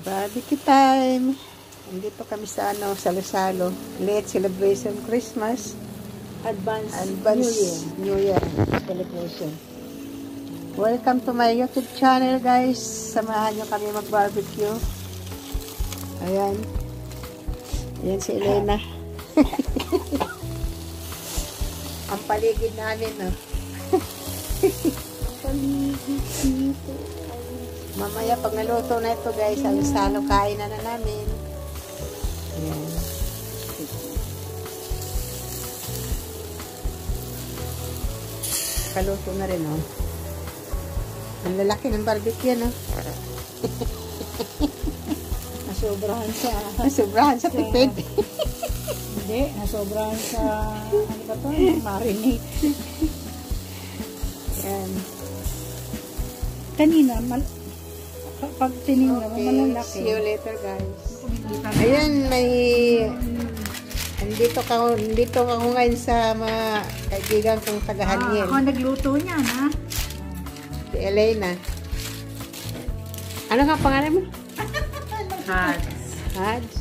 Barbecue time. Nandito kami sa salo-salo. Late celebration Christmas. Advance New Year celebration. Welcome to my YouTube channel, guys. Samahan nyo kami mag-barbecue. Ayan. Ayan si Elena. Ang paligid namin, no? paligid dito. Mamaya pag naluto na ito, guys, salo kain na namin. Ayan. Kaluto na rin, oh. Ang lalaki ng barbecue, no? Nasobrahan sa tipid. Hindi, nasobrahan sa ano ba to? Marinate. Ayan. Kanina, pag tinignan mo, malalaki. See you later, guys. Ayan, Nandito ako ngayon sa mga kaibigan kong taga-Haniel. Ako nagluto niya, ha? Si Elena. Ano nga pangalan mo? Hads.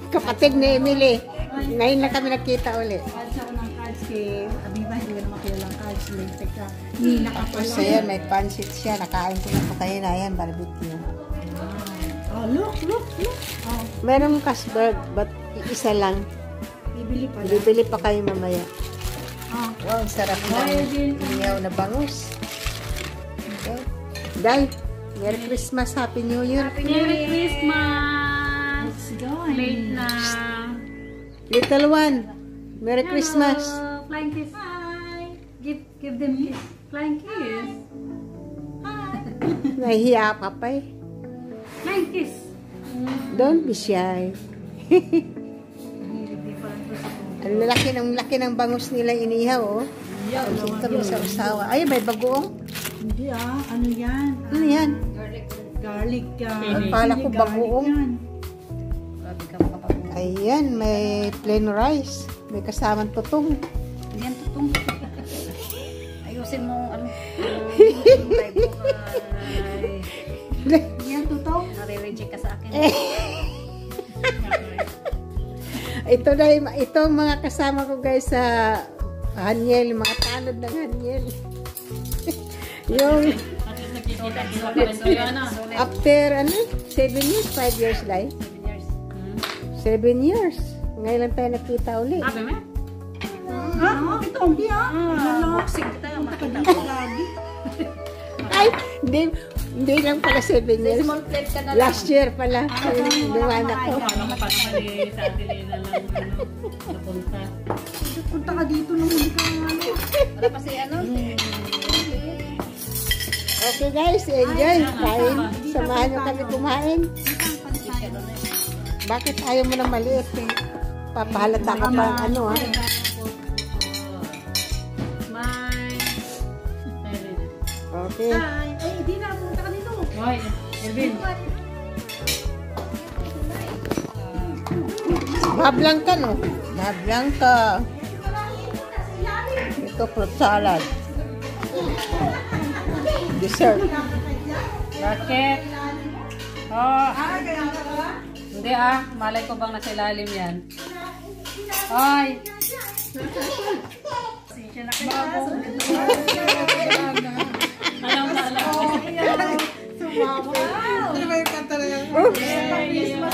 Kapatid ni Emily. Ngayon lang kami nakita ulit. Hads ako ng cards kay Abiba, hindi ko naman kilalang cards. Teka, Nina ka pala. So yan, may pancit siya. Nakain ko na po kayo na yan, barbecue. Oh, look. Oh, Meron Casberg, but isa lang. bibili Pa kayo mamaya. Oh. Wow, sarap na. Inyaw na bangus. Okay. Day, Merry Christmas, Happy New Year. Merry Christmas! Late na. Little one, Merry Christmas. Hello, flying kiss. Hi. Give them kiss. Flying kiss. Nahihiya ka pa eh. Flying kiss. Don't be shy. Ang laki ng bangus nila inihaw, oh. Ito mo sa usawa. Ay, may bagoong. Hindi ano yan? Ano yan? Garlic. Akala ko bagoong. Ayan, may plain rice. May kasamang tutong. Yan tutong. Ayusin mo ano. Yan tutong. Nare-reject ka sa akin. Ito ang mga kasama ko, guys, sa Haniel, mga tanod ng Haniel. Yung after 7 years, 5 years lang. 7 years. Ngayon lang tayo nakita uli. Sabi mo? Ito, hindi Boxing kita yung makita ko. Ay, hindi lang pala 7 years. Last year pala. Dumaan ako. Alam mo pa naman sa Adelina lang napunta. Punta ka dito nung hindi ka Wala pa si Okay, guys, enjoy. Kain. Samahan nyo kami kumain. Bakit ayaw mo na maliit? Papahalata ka pa ha? Okay. Hindi na, punta ka dito. Hoy, Elvin. Bablangka, no? Bablangka. Ito, fruit salad. Dessert. Bakit? Oh. Hindi malay ko bang nasa ilalim yan. Hoy.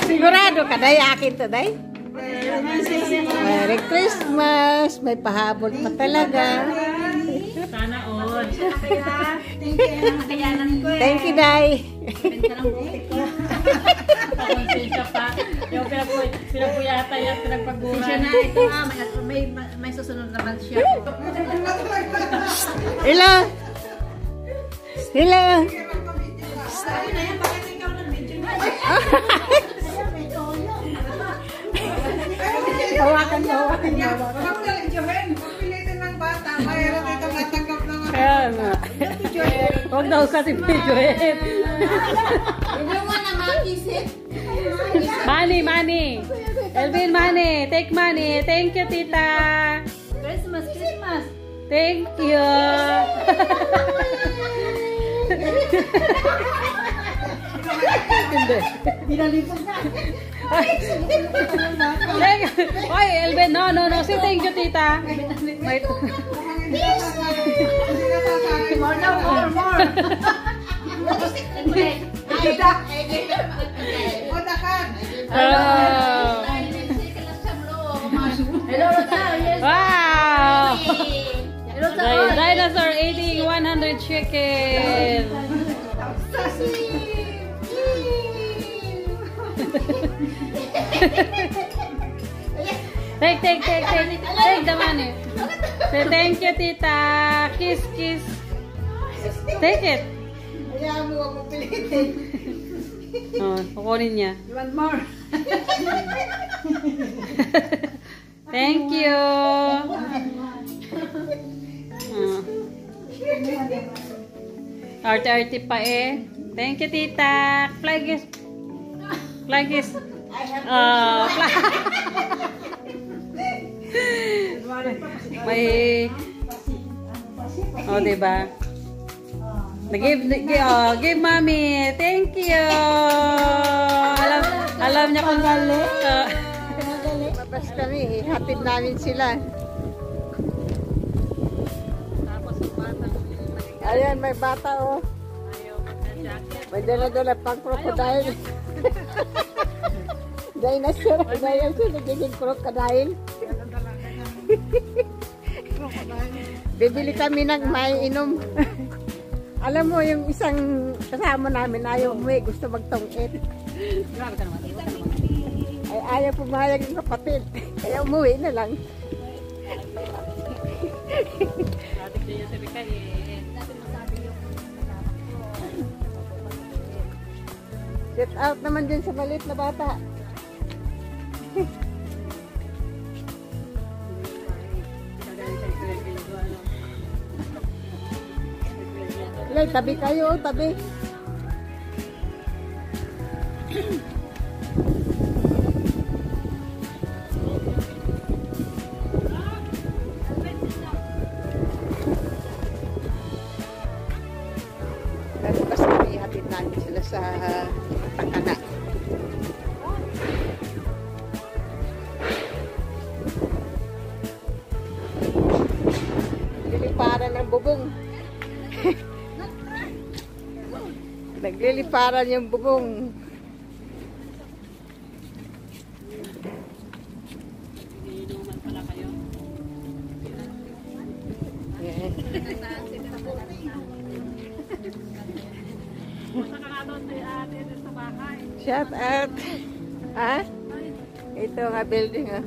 Sigurado ka, day? Akin to, day? Merry Christmas! May pahabol pa talaga. Sana all. Thank you, day. Konsensya pa. Yung pinapuyata yan, pinagpagura. Siya na, ito may susunod naman siya. Hello! Hello! Hawakan mo. Pilitin ng bata. Mayroon dito natanggap ng Ayan nga. Huwag daw kasi videoin. Hindi mo na makisit. Money. Elvin, money. Take money. Thank you, tita. Christmas. Thank you. Hindi. Dinalipog na. Oy, Elben, no. Say thank you, tita. Wait. More now, more. Oh. Hello, Rota. Yes. Wow! Hello, Rota. Dinosaur eating 100 chicken. Take the money. Say thank you, tita. Kiss. Take it. Ayaw mo ako pilitin. Oh, kukunin niya. You want more? Thank you. Arte-arte pa eh. Thank you, tita. Flag is. May. Oh, diba? Give mommy. Thank you. Alam niya kung galing. Mabas kami, hatid namin sila. Ayan, may bata oh. May dala-dala pang crocodile. Dinosaur, nagiging crocodile. Bibili kami ng may inom. Alam mo, yung isang kasama namin, ayaw umuwi, gusto magtong-it. Ay, ayaw pumayag yung kapatid. Kaya umuwi na lang. Get out naman din sa maliit na bata. Lay, tabi kayo, tabi. Pero basta may hatid namin sila sa Takana. Liliparan ng bubong. Nagliliparan yung bubong. Yeah. Shout out. Ha? Ito nga building ah.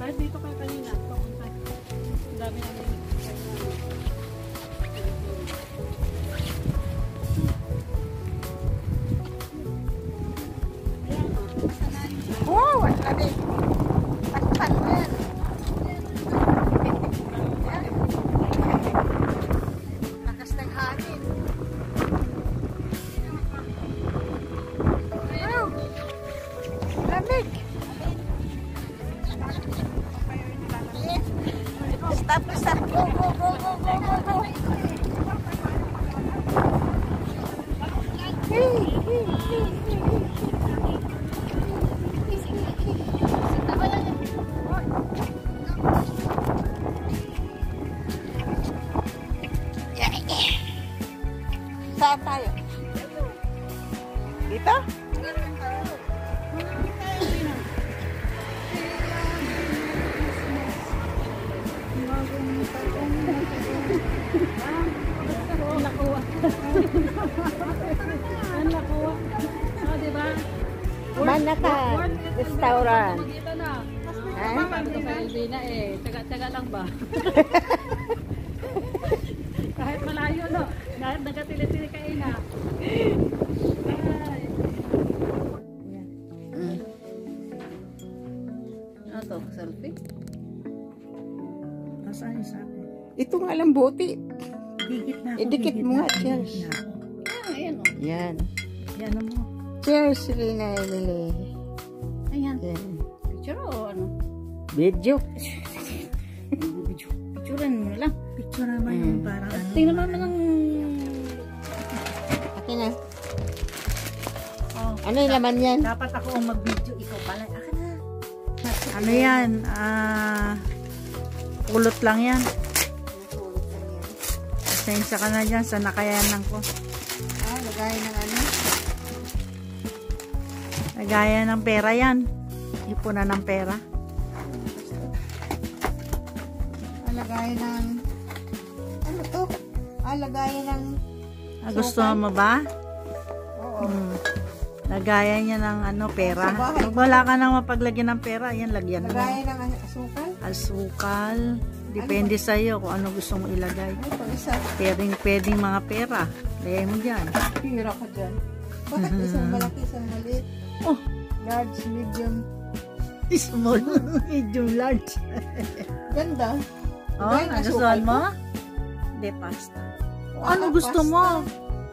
Kahit dito kayo kanina, papunta. Ang dami namin. Wow, ang sabi. Takpan mo yan. Lakas ng hangin. Wow. Lamig. Stop. Go. Hey. Saan tayo? Dito? Oh, diba? Manhattan Restaurant. Magkita na. Ha? Sabi ko sa Elvina eh, tsaga lang ba? Kahit malayo no, kahit nagkatili-tili kayo na. Ay. Ano to? Selfie? Nasaan yung sa akin? Ito nga lang buti. Dikit na ako. Idikit mo nga, cheers. Dikit na ako. Ayan, o. Yan. Yan mo. Cheers, Rina Emily. Ayan. Yan. Picture o ano? Video. Picturean mo na lang. Picture naman yun. Parang ano. Tingnan mo ng... Akin na. Oh, Ano yung laman yan? dapat ako ang mag-video. Ikaw pala. Akin na. Ano yan? Kulot lang yan. Pasensya ka na dyan sa nakayanan ko. Lagay ng ano? Nagaya ng pera yan. Ipunan ng pera. Lagay ng... Ano to? Lagay ng... Gusto mo ba? Oo. Lagayan niya ng ano, pera. Sa bahay. Pag wala ka nang mapaglagyan ng pera, ayan, lagyan mo. Lagay ng asukal? Asukal. Depende sa'yo kung ano gusto mo ilagay. Ay, pang isa. Pwedeng mga pera. Lagay mo dyan. Pira ka dyan. Bakit isang malaki, isang maliit? Oh, Large, medium. small, medium, large. Ganda. Oh, Lagay ng nagustuhan asukal mo? Hindi, pasta. Ano Ah, gusto pasta. mo?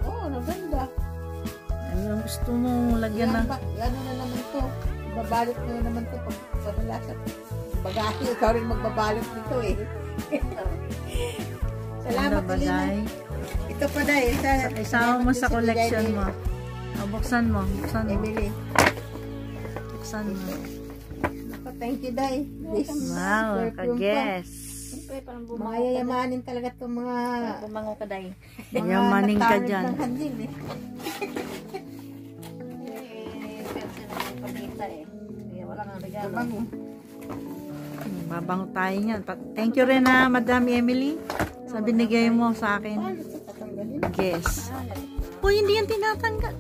Oo, maganda. Ano gusto mo lagyan ng... Ano na naman to? Babalot na naman to pag sa bagahe. Ikaw rin magbabalot nito eh. Salamat, Ano, Alina. bagay? Ito pa dahil. Isama mo sa collection mo. Oh, buksan mo. Buksan mo. Emily. Buksan mo. Naku, thank you, Day. This Wow, perfume pa. kag-guess. Siyempre, parang bumango ka. Mayayamanin talaga itong mga... Bumango ka, day. Yamanin ka nagtanod dyan. ng handil eh. Pensa na yung pagkita eh. Kaya wala kang regalo. Bango. Babango tayo niyan. Thank you rin na Madam Emily sa binigay mo sa akin. Paano ito tatanggalin? Guess. Uy, hindi yan tinatanggal.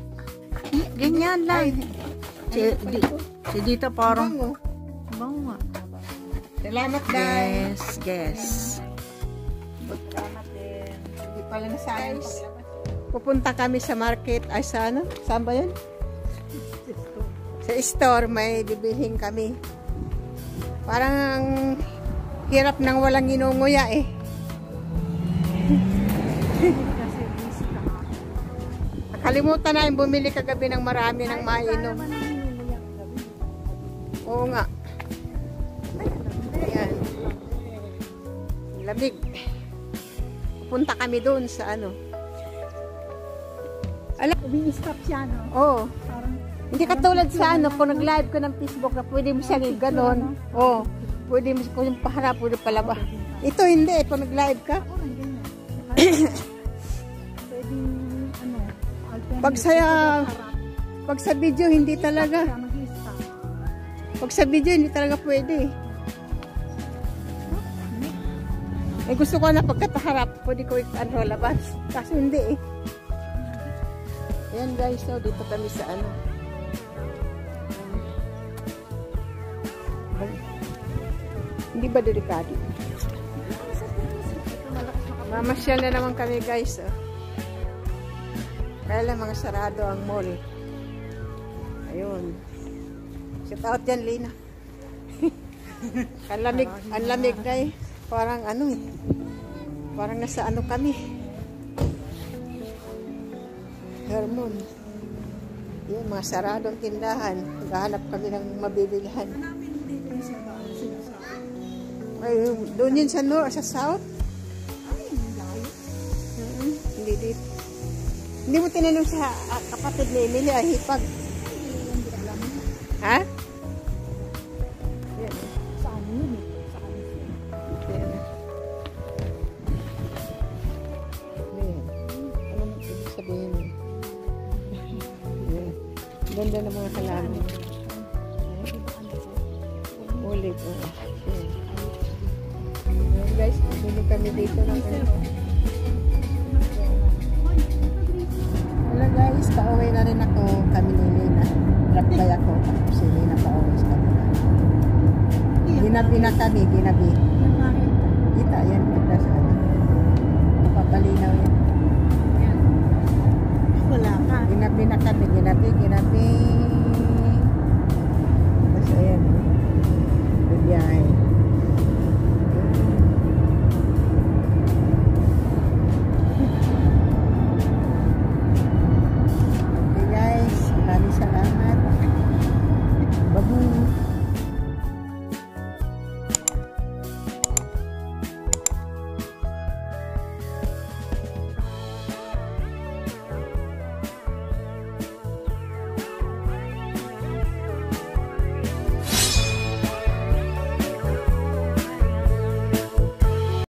Ganyan lang. Si Dita parang... Bango. Bango nga. Salamat, Day. Guess. Salamat din. Hindi pala na sa akin. Pupunta kami sa market. Ay, sa ano? Saan ba yun? Sa store. May bibilhin kami. Parang ang hirap nang walang inunguya eh. Nakalimutan na yung bumili kagabi ng marami ng mainom. Oo nga. Ayan. Lamig. Punta kami doon sa ano. Umi-stop siya, no? Oo. Parang... Hindi katulad sa ano, kung nag-live ka ng Facebook na pwede mo siyang ganon. Oo. Pwede mo kung yung paharap, pwede palaba. Ito hindi, kung nag-live ka. Pwedeng, ano, Pag sa video, hindi talaga. Pag sa video, hindi talaga pwede. Eh, gusto ko na pagkataharap, pwede ko ano, labas. Kasi hindi eh. Ayan guys, so dito kami sa ano. Hindi ba delikado? Mamasyal na naman kami guys. Oh. Kaya lang mga sarado ang mall. Ayun. Shout out yan, Lina. Ang lamig guys. Parang ano eh. Parang nasa ano kami. Hermon. Yun, mga saradong tindahan. Naghahanap kami ng mabibilhan. Ay, doon yun sa north, sa south. Hindi dito. Hindi mo tinanong sa kapatid ni Emily, hipag. Ha? Yan. Saan yun eh? Saan yun? Yan. Yan. Ano mo ibig sabihin? Yan. Ganda ng mga halaman. Ulit. Yan. Yan guys, bili kami dito ng ano. Hello guys, pauwi na rin ako. Kami ni Lina. Drop by ako. Tapos si Lina pauwi sa kanila. Ginabi na kami, ginabi. Kita yan, kita sa ano. Napapalinaw yan. Wala ka. Ginabi na kami, ginabi.